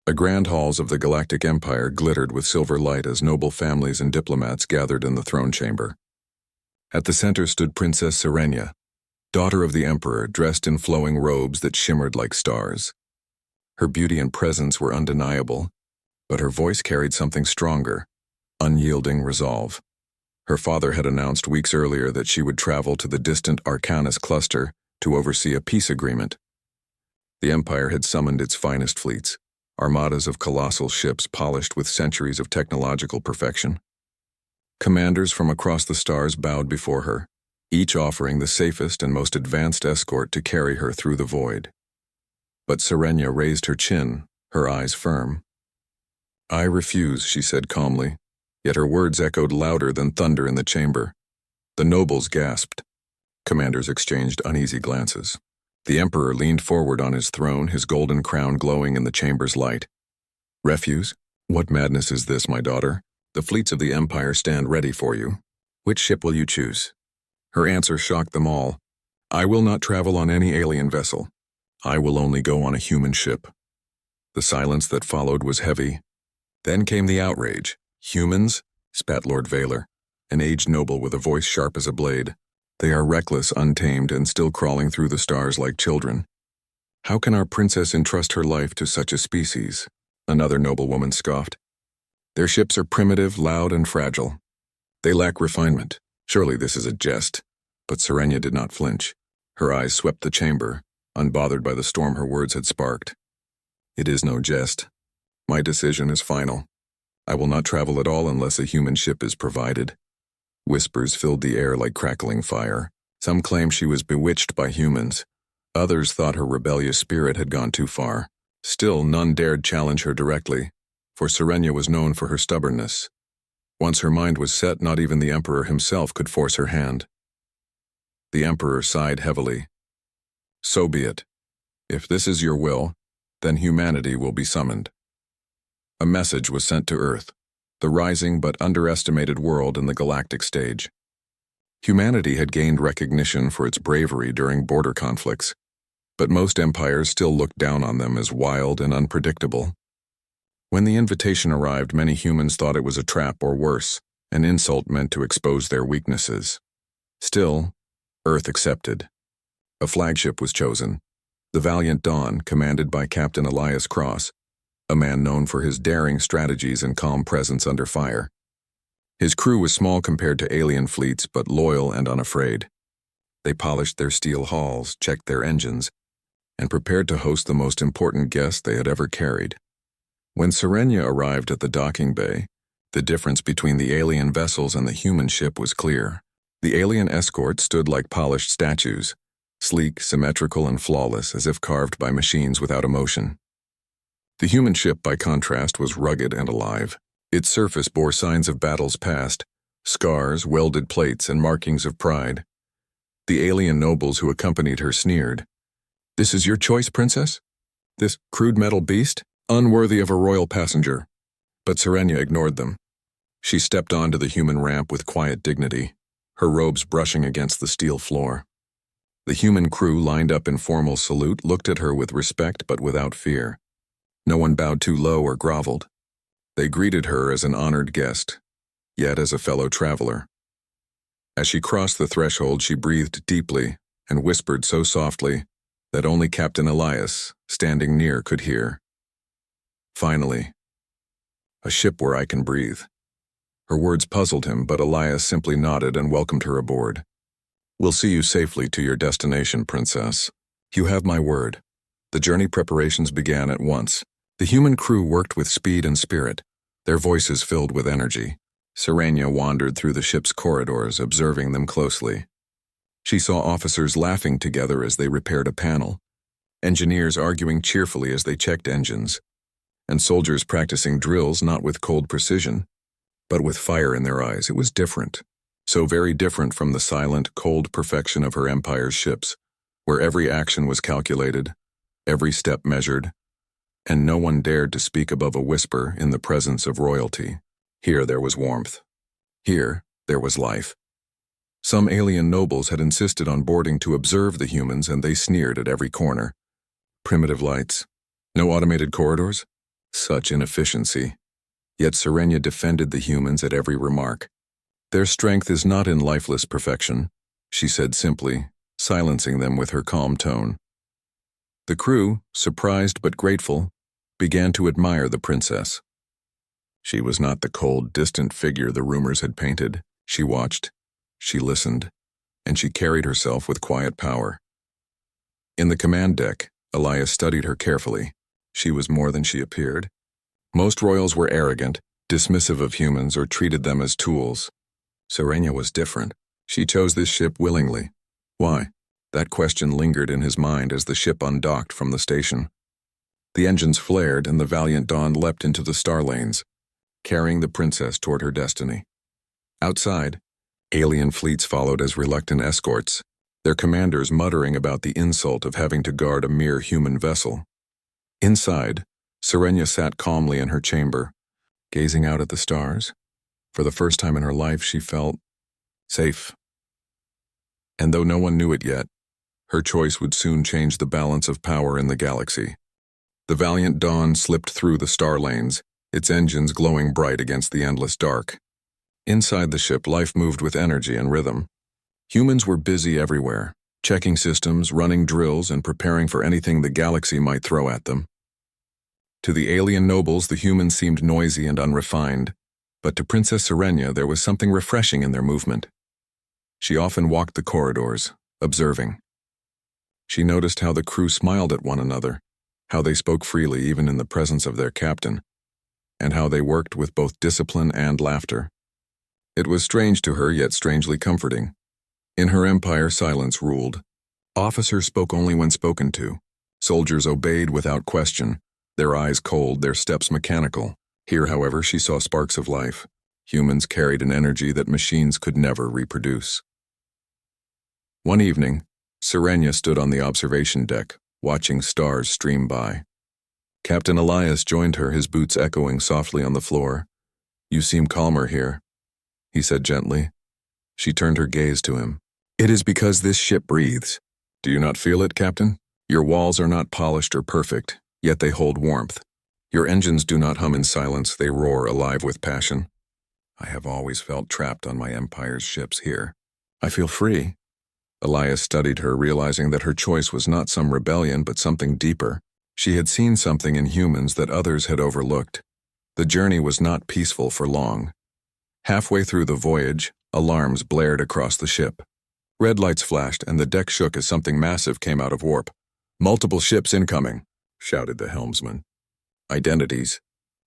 The grand halls of the Galactic Empire glittered with silver light as noble families and diplomats gathered in the throne chamber. At the center stood Princess Sirenia, daughter of the Emperor, dressed in flowing robes that shimmered like stars. Her beauty and presence were undeniable, but her voice carried something stronger, unyielding resolve. Her father had announced weeks earlier that she would travel to the distant Arcanus cluster to oversee a peace agreement. The Empire had summoned its finest fleets, armadas of colossal ships polished with centuries of technological perfection. Commanders from across the stars bowed before her, each offering the safest and most advanced escort to carry her through the void. But Sirenia raised her chin, her eyes firm. "I refuse," she said calmly, yet her words echoed louder than thunder in the chamber. The nobles gasped. Commanders exchanged uneasy glances. The Emperor leaned forward on his throne, his golden crown glowing in the chamber's light. "Refuse? What madness is this, my daughter? The fleets of the Empire stand ready for you. Which ship will you choose?" Her answer shocked them all. "I will not travel on any alien vessel. I will only go on a human ship." The silence that followed was heavy. Then came the outrage. "Humans?" spat Lord Vaylor, an aged noble with a voice sharp as a blade. "They are reckless, untamed, and still crawling through the stars like children. How can our princess entrust her life to such a species?" Another noblewoman scoffed. "Their ships are primitive, loud, and fragile. They lack refinement. Surely this is a jest." But Sirenia did not flinch. Her eyes swept the chamber, unbothered by the storm her words had sparked. "It is no jest. My decision is final. I will not travel at all unless a human ship is provided." Whispers filled the air like crackling fire. Some claimed she was bewitched by humans. Others thought her rebellious spirit had gone too far. Still, none dared challenge her directly, for Sirenia was known for her stubbornness. Once her mind was set, not even the Emperor himself could force her hand. The Emperor sighed heavily. "So be it. If this is your will, then humanity will be summoned." A message was sent to Earth, the rising but underestimated world in the galactic stage. Humanity had gained recognition for its bravery during border conflicts, but most empires still looked down on them as wild and unpredictable. When the invitation arrived, many humans thought it was a trap or worse, an insult meant to expose their weaknesses. Still, Earth accepted. A flagship was chosen, the Valiant Dawn, commanded by Captain Elias Cross, a man known for his daring strategies and calm presence under fire. His crew was small compared to alien fleets, but loyal and unafraid. They polished their steel hulls, checked their engines, and prepared to host the most important guest they had ever carried. When Sirenia arrived at the docking bay, the difference between the alien vessels and the human ship was clear. The alien escort stood like polished statues, sleek, symmetrical, and flawless, as if carved by machines without emotion. The human ship, by contrast, was rugged and alive. Its surface bore signs of battles past, scars, welded plates, and markings of pride. The alien nobles who accompanied her sneered. "This is your choice, princess? This crude metal beast? Unworthy of a royal passenger." But Sirenia ignored them. She stepped onto the human ramp with quiet dignity, her robes brushing against the steel floor. The human crew, lined up in formal salute, looked at her with respect but without fear. No one bowed too low or groveled. They greeted her as an honored guest, yet as a fellow traveler. As she crossed the threshold, she breathed deeply and whispered so softly that only Captain Elias, standing near, could hear. "Finally, a ship where I can breathe." Her words puzzled him, but Elias simply nodded and welcomed her aboard. "We'll see you safely to your destination, princess. You have my word." The journey preparations began at once. The human crew worked with speed and spirit, their voices filled with energy. Sirenia wandered through the ship's corridors, observing them closely. She saw officers laughing together as they repaired a panel, engineers arguing cheerfully as they checked engines, and soldiers practicing drills not with cold precision, but with fire in their eyes. It was different, so very different from the silent, cold perfection of her empire's ships, where every action was calculated, every step measured, and no one dared to speak above a whisper in the presence of royalty. Here there was warmth. Here there was life. Some alien nobles had insisted on boarding to observe the humans, and they sneered at every corner. Primitive lights. No automated corridors? Such inefficiency. Yet Serenia defended the humans at every remark. Their strength is not in lifeless perfection, she said simply, silencing them with her calm tone. The crew, surprised but grateful, began to admire the princess. She was not the cold, distant figure the rumors had painted. She watched, she listened, and she carried herself with quiet power. In the command deck, Elias studied her carefully. She was more than she appeared. Most royals were arrogant, dismissive of humans, or treated them as tools. Serenia was different. She chose this ship willingly. Why? That question lingered in his mind as the ship undocked from the station. The engines flared and the valiant Dawn leapt into the star lanes, carrying the princess toward her destiny. Outside, alien fleets followed as reluctant escorts, their commanders muttering about the insult of having to guard a mere human vessel. Inside, Serenia sat calmly in her chamber, gazing out at the stars. For the first time in her life, she felt safe. And though no one knew it yet, her choice would soon change the balance of power in the galaxy. The valiant Dawn slipped through the star lanes, its engines glowing bright against the endless dark. Inside the ship, life moved with energy and rhythm. Humans were busy everywhere, checking systems, running drills, and preparing for anything the galaxy might throw at them. To the alien nobles, the humans seemed noisy and unrefined, but to Princess Serenia there was something refreshing in their movement. She often walked the corridors, observing. She noticed how the crew smiled at one another, how they spoke freely even in the presence of their captain, and how they worked with both discipline and laughter. It was strange to her, yet strangely comforting. In her empire, silence ruled. Officers spoke only when spoken to. Soldiers obeyed without question, their eyes cold, their steps mechanical. Here, however, she saw sparks of life. Humans carried an energy that machines could never reproduce. One evening, Serenia stood on the observation deck, watching stars stream by. Captain Elias joined her, his boots echoing softly on the floor. "You seem calmer here," he said gently. She turned her gaze to him. "It is because this ship breathes. Do you not feel it, Captain? Your walls are not polished or perfect, yet they hold warmth. Your engines do not hum in silence, they roar, alive with passion. I have always felt trapped on my empire's ships here. I feel free." Elias studied her, realizing that her choice was not some rebellion but something deeper. She had seen something in humans that others had overlooked. The journey was not peaceful for long. Halfway through the voyage, alarms blared across the ship. Red lights flashed and the deck shook as something massive came out of warp. "Multiple ships incoming," shouted the helmsman. Identities.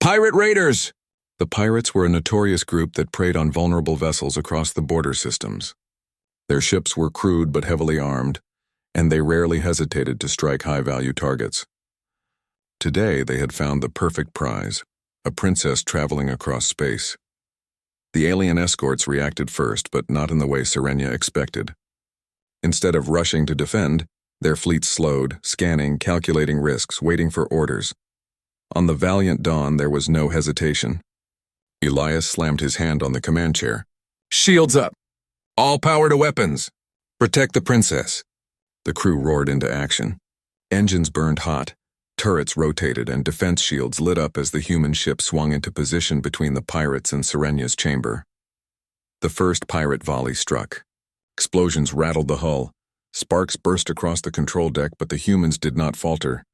"Pirate raiders!" The pirates were a notorious group that preyed on vulnerable vessels across the border systems. Their ships were crude but heavily armed, and they rarely hesitated to strike high-value targets. Today they had found the perfect prize, a princess traveling across space. The alien escorts reacted first, but not in the way Serenia expected. Instead of rushing to defend, their fleet slowed, scanning, calculating risks, waiting for orders. On the valiant Dawn there was no hesitation. Elias slammed his hand on the command chair. "Shields up! All power to weapons! Protect the princess!" The crew roared into action. Engines burned hot, turrets rotated, and defense shields lit up as the human ship swung into position between the pirates and Serenia's chamber. The first pirate volley struck. Explosions rattled the hull. Sparks burst across the control deck, but the humans did not falter.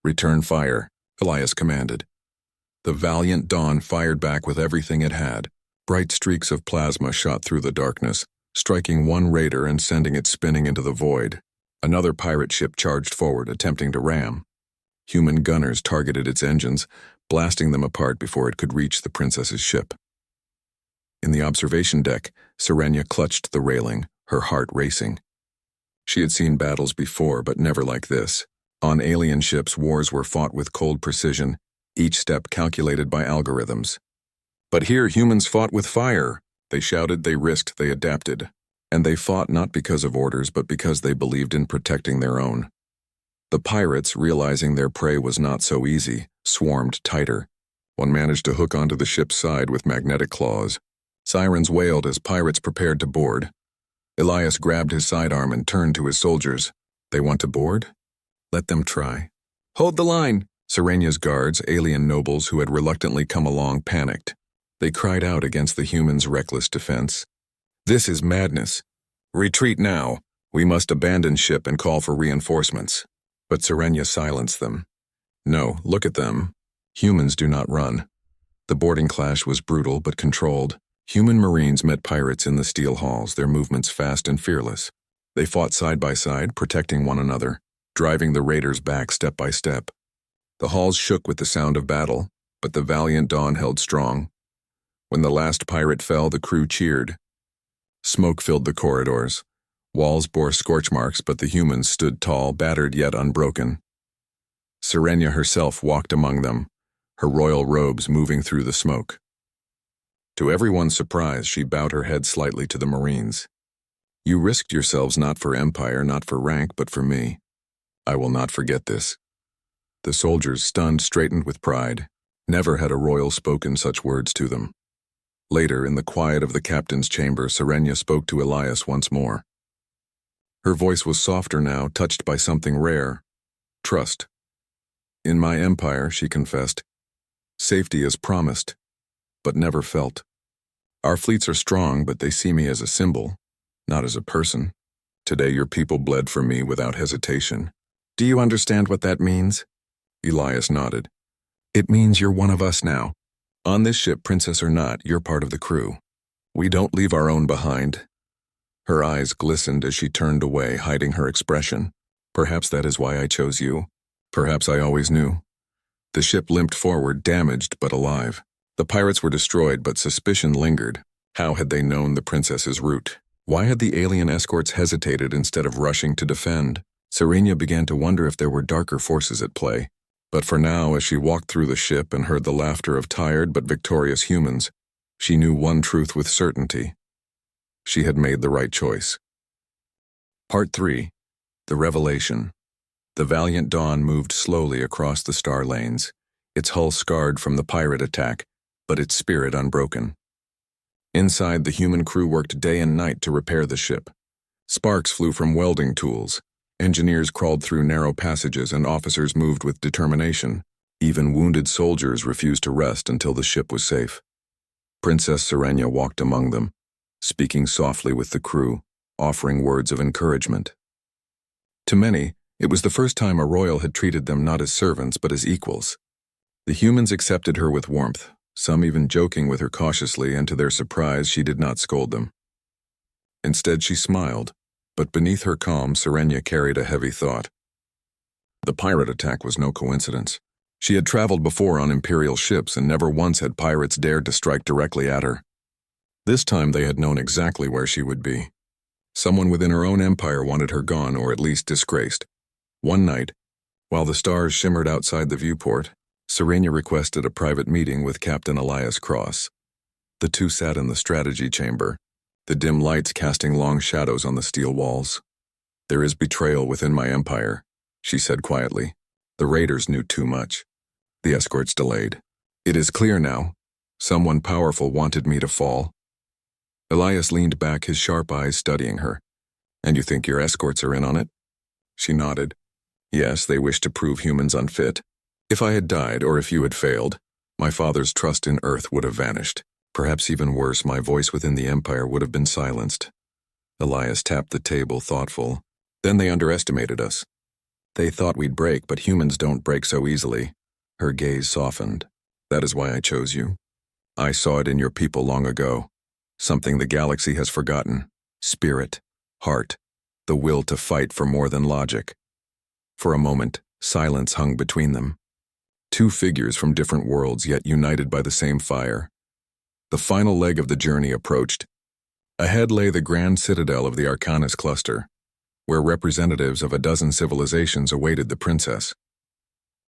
"Return fire," Elias commanded. The valiant Dawn fired back with everything it had. Bright streaks of plasma shot through the darkness, striking one raider and sending it spinning into the void. Another pirate ship charged forward, attempting to ram. Human gunners targeted its engines, blasting them apart before it could reach the princess's ship. In the observation deck, Serenia clutched the railing, her heart racing. She had seen battles before, but never like this. On alien ships, wars were fought with cold precision, each step calculated by algorithms. But here humans fought with fire. They shouted, they risked, they adapted. And they fought not because of orders, but because they believed in protecting their own. The pirates, realizing their prey was not so easy, swarmed tighter. One managed to hook onto the ship's side with magnetic claws. Sirens wailed as pirates prepared to board. Elias grabbed his sidearm and turned to his soldiers. "They want to board? Let them try. Hold the line! Serenia's guards, alien nobles who had reluctantly come along, panicked. They cried out against the humans' reckless defense. "This is madness. Retreat now. We must abandon ship and call for reinforcements." But Serenia silenced them. "No, look at them. Humans do not run." The boarding clash was brutal but controlled. Human Marines met pirates in the steel halls, their movements fast and fearless. They fought side by side, protecting one another, driving the raiders back step by step. The halls shook with the sound of battle, but the valiant Dawn held strong. When the last pirate fell, the crew cheered. Smoke filled the corridors. Walls bore scorch marks, but the humans stood tall, battered yet unbroken. Serenia herself walked among them, her royal robes moving through the smoke. To everyone's surprise, she bowed her head slightly to the Marines. "You risked yourselves not for empire, not for rank, but for me. I will not forget this." The soldiers, stunned, straightened with pride. Never had a royal spoken such words to them. Later, in the quiet of the captain's chamber, Serenia spoke to Elias once more. Her voice was softer now, touched by something rare. Trust. "In my empire," she confessed, "safety is promised, but never felt. Our fleets are strong, but they see me as a symbol, not as a person. Today your people bled for me without hesitation. Do you understand what that means?" Elias nodded. "It means you're one of us now. On this ship, princess or not, you're part of the crew. We don't leave our own behind." Her eyes glistened as she turned away, hiding her expression. "Perhaps that is why I chose you. Perhaps I always knew." The ship limped forward, damaged but alive. The pirates were destroyed, but suspicion lingered. How had they known the princess's route? Why had the alien escorts hesitated instead of rushing to defend? Serenia began to wonder if there were darker forces at play. But for now, as she walked through the ship and heard the laughter of tired but victorious humans, she knew one truth with certainty. She had made the right choice. Part 3. The Revelation. The valiant Dawn moved slowly across the star lanes, its hull scarred from the pirate attack, but its spirit unbroken. Inside, the human crew worked day and night to repair the ship. Sparks flew from welding tools. Engineers crawled through narrow passages and officers moved with determination. Even wounded soldiers refused to rest until the ship was safe. Princess Serenia walked among them, speaking softly with the crew, offering words of encouragement. To many, it was the first time a royal had treated them not as servants but as equals. The humans accepted her with warmth, some even joking with her cautiously, and to their surprise she did not scold them. Instead she smiled, but beneath her calm Serenia carried a heavy thought. The pirate attack was no coincidence. She had traveled before on Imperial ships and never once had pirates dared to strike directly at her. This time they had known exactly where she would be. Someone within her own empire wanted her gone, or at least disgraced. One night, while the stars shimmered outside the viewport, Serenia requested a private meeting with Captain Elias Cross. The two sat in the strategy chamber, the dim lights casting long shadows on the steel walls. "There is betrayal within my empire," she said quietly. "The raiders knew too much." The escorts delayed. "It is clear now. Someone powerful wanted me to fall." Elias leaned back, his sharp eyes studying her. "And you think your escorts are in on it?" She nodded. "Yes, they wish to prove humans unfit. If I had died, or if you had failed, my father's trust in Earth would have vanished. Perhaps even worse, my voice within the Empire would have been silenced." Elias tapped the table, thoughtful. "Then they underestimated us. They thought we'd break, but humans don't break so easily." Her gaze softened. "That is why I chose you. I saw it in your people long ago. Something the galaxy has forgotten. Spirit, heart, the will to fight for more than logic." For a moment, silence hung between them. Two figures from different worlds, yet united by the same fire. The final leg of the journey approached. Ahead lay the grand citadel of the Arcanus cluster, where representatives of a dozen civilizations awaited the princess.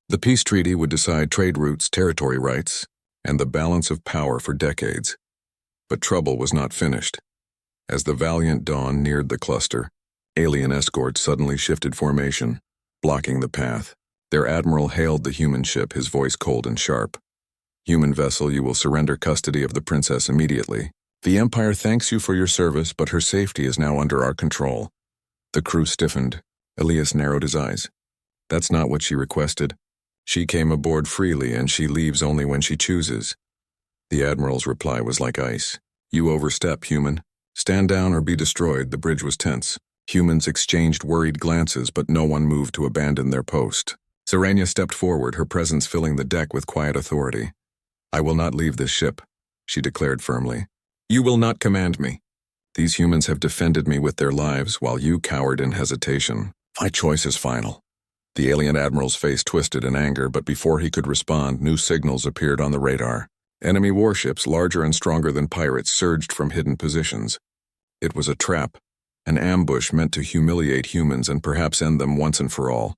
The peace treaty would decide trade routes, territory rights, and the balance of power for decades. But trouble was not finished. As the valiant Dawn neared the cluster, alien escorts suddenly shifted formation, blocking the path. Their admiral hailed the human ship, his voice cold and sharp. "Human vessel, you will surrender custody of the princess immediately. The Empire thanks you for your service, but her safety is now under our control." The crew stiffened. Elias narrowed his eyes. "That's not what she requested." She came aboard freely and she leaves only when she chooses. The Admiral's reply was like ice. You overstep, human. Stand down or be destroyed. The bridge was tense. Humans exchanged worried glances, but no one moved to abandon their post. Sirenia stepped forward, her presence filling the deck with quiet authority. I will not leave this ship, she declared firmly. You will not command me. These humans have defended me with their lives, while you cowered in hesitation. My choice is final. The alien admiral's face twisted in anger, but before he could respond, new signals appeared on the radar. Enemy warships, larger and stronger than pirates, surged from hidden positions. It was a trap, an ambush meant to humiliate humans and perhaps end them once and for all.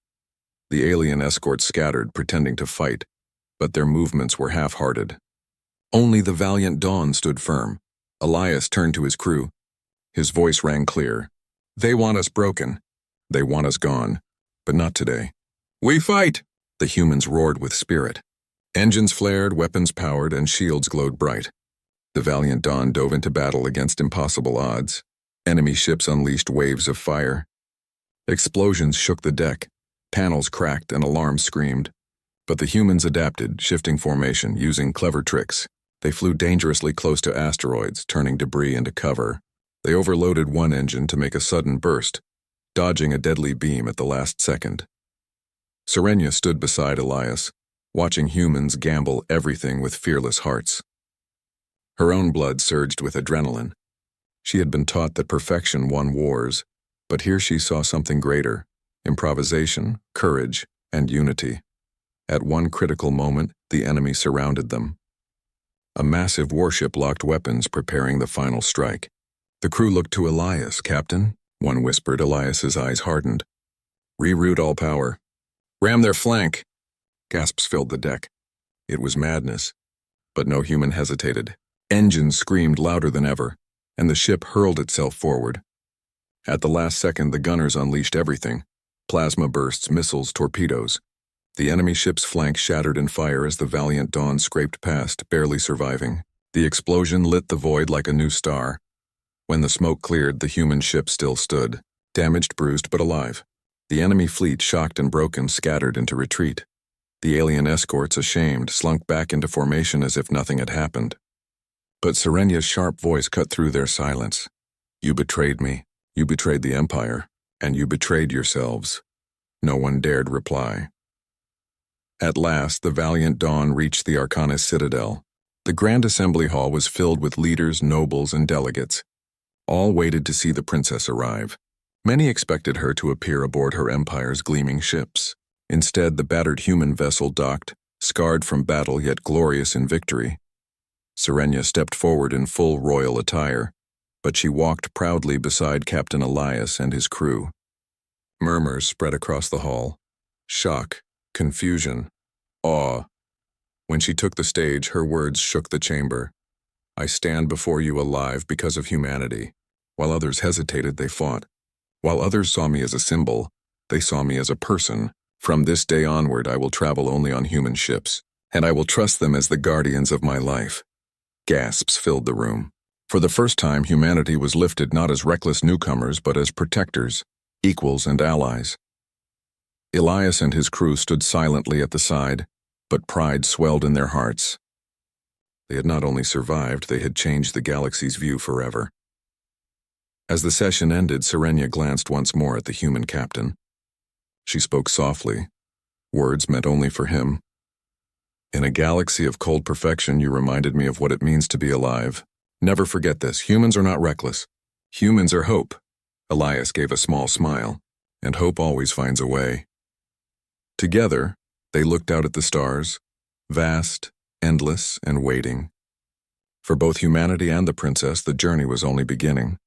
The alien escorts scattered, pretending to fight, but their movements were half-hearted. Only the valiant Dawn stood firm. Elias turned to his crew. His voice rang clear. They want us broken. They want us gone. But not today. We fight! The humans roared with spirit. Engines flared, weapons powered, and shields glowed bright. The valiant Dawn dove into battle against impossible odds. Enemy ships unleashed waves of fire. Explosions shook the deck. Panels cracked and alarms screamed. But the humans adapted, shifting formation, using clever tricks. They flew dangerously close to asteroids, turning debris into cover. They overloaded one engine to make a sudden burst, dodging a deadly beam at the last second. Sirenia stood beside Elias, watching humans gamble everything with fearless hearts. Her own blood surged with adrenaline. She had been taught that perfection won wars, but here she saw something greater: improvisation, courage, and unity. At one critical moment, the enemy surrounded them. A massive warship locked weapons, preparing the final strike. The crew looked to Elias. Captain, one whispered. Elias's eyes hardened. Reroute all power. Ram their flank. Gasps filled the deck. It was madness, but no human hesitated. Engines screamed louder than ever, and the ship hurled itself forward. At the last second, the gunners unleashed everything: plasma bursts, missiles, torpedoes. The enemy ship's flank shattered in fire as the valiant Dawn scraped past, barely surviving. The explosion lit the void like a new star. When the smoke cleared, the human ship still stood, damaged, bruised, but alive. The enemy fleet, shocked and broken, scattered into retreat. The alien escorts, ashamed, slunk back into formation as if nothing had happened. But Sirenia's sharp voice cut through their silence. You betrayed me. You betrayed the Empire. And you betrayed yourselves. No one dared reply. At last, the valiant Dawn reached the Arcanis Citadel. The Grand Assembly Hall was filled with leaders, nobles, and delegates. All waited to see the princess arrive. Many expected her to appear aboard her empire's gleaming ships. Instead, the battered human vessel docked, scarred from battle yet glorious in victory. Sirenia stepped forward in full royal attire, but she walked proudly beside Captain Elias and his crew. Murmurs spread across the hall. Shock, confusion, awe. When she took the stage, her words shook the chamber. I stand before you alive because of humanity. While others hesitated, they fought. While others saw me as a symbol, they saw me as a person. From this day onward, I will travel only on human ships, and I will trust them as the guardians of my life. Gasps filled the room. For the first time, humanity was lifted not as reckless newcomers, but as protectors, equals, and allies. Elias and his crew stood silently at the side, but pride swelled in their hearts. They had not only survived, they had changed the galaxy's view forever. As the session ended, Sirenia glanced once more at the human captain. She spoke softly, words meant only for him. In a galaxy of cold perfection, you reminded me of what it means to be alive. Never forget this. Humans are not reckless. Humans are hope. Elias gave a small smile, and hope always finds a way. Together, they looked out at the stars, vast, endless, and waiting. For both humanity and the princess, the journey was only beginning.